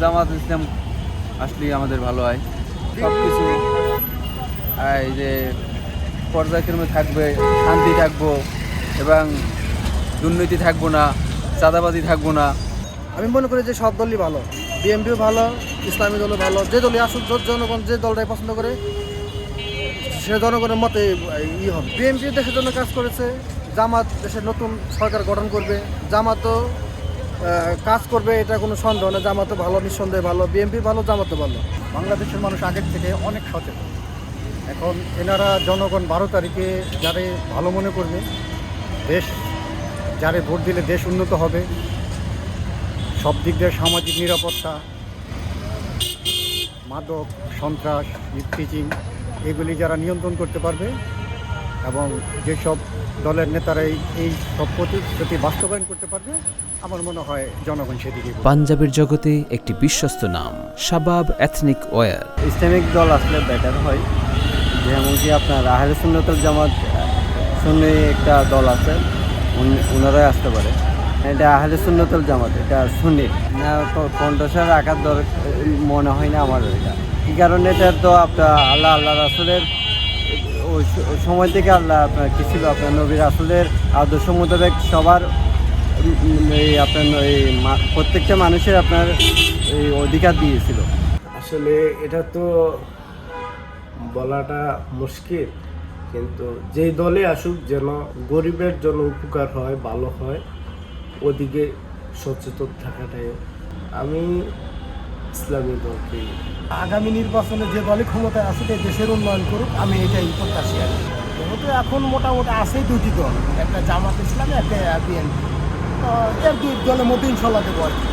জামাত ইসলাম আসলে আমাদের ভালো হয়। সব কিছু এই যে পর্যায়ক্রমে থাকবে, শান্তি থাকবো এবং দুর্নীতি থাকবো না, চাঁদাবাজি থাকবো না। আমি মনে করি যে সব দলই ভালো, বিএনপিও ভালো, ইসলামী দলও ভালো। যে দলই আসুক, জনগণ যে দলটাই পছন্দ করে সে জনগণের মতে হবে। বিএনপি দেশের জন্য কাজ করেছে, জামাত দেশের নতুন সরকার গঠন করবে, জামাতও কাজ করবে, এটা কোনো সন্দেহ না। জামাতও ভালো, নিঃসন্দেহে ভালো, বিএনপি ভালো, জামাতও ভালো। বাংলাদেশের মানুষ আগের থেকে অনেক সচেতন। এখন এনারা জনগণ 12 তারিখে যারে ভালো মনে করবে, দেশ যারে ভোট দিলে দেশ উন্নত হবে, সব দিক দিয়ে সামাজিক নিরাপত্তা, মাদক, সন্ত্রাস, ইফটিজিং এগুলি যারা নিয়ন্ত্রণ করতে পারবে এবং যেসব দলের নেতারা এই সব প্রতিশ্রুতি বাস্তবায়ন করতে পারবে, আমার মনে হয় জনগণ সেদিকে। পাঞ্জাবের জগতে একটি বিশ্বস্ত নাম শাবাব এথনিক ওয়্যার। ইসলামিক দল আসলে বেটার হয়, যেমন কি আপনার আহলে সুন্নাতুল জামাত সুন্নি একটা দল আছে, ওনারাই আসতে পারে। এটা আহলে সুন্নাতুল জামাত, এটা সুন্নি না, কণ্ঠস্বর রাখার দরকার মনে হয় না আমার। এটা কী কারণে, এটা তো আপনার আল্লাহ রাসূলের ওই সময় থেকে আল্লাহ আপনার কী ছিল, আপনার নবী রাসূলের আদর্শ মোতাবেক সবার এই আপনার এই প্রত্যেকটা মানুষের আপনার এই অধিকার দিয়েছিল। আসলে এটা তো বলাটা মুশকিল, কিন্তু যেই দলে আসুক যেন গরিবের জন্য উপকার হয়, ভালো হয়, ওদিকে সচেতন থাকাটাই। আমি ইসলামী দলকে আগামী নির্বাচনে যে দলই ক্ষমতায় আসুক, এই দেশের উন্নয়ন করুক, আমি এটাই প্রত্যাশী আর কি। যেহেতু এখন মোটামুটি আছেই দুটি দল, একটা জামাত ইসলামী, একটা বিএনপি। তো এর দুই দলের মধ্যে ইনশাল্লাহ দেবো আর কি।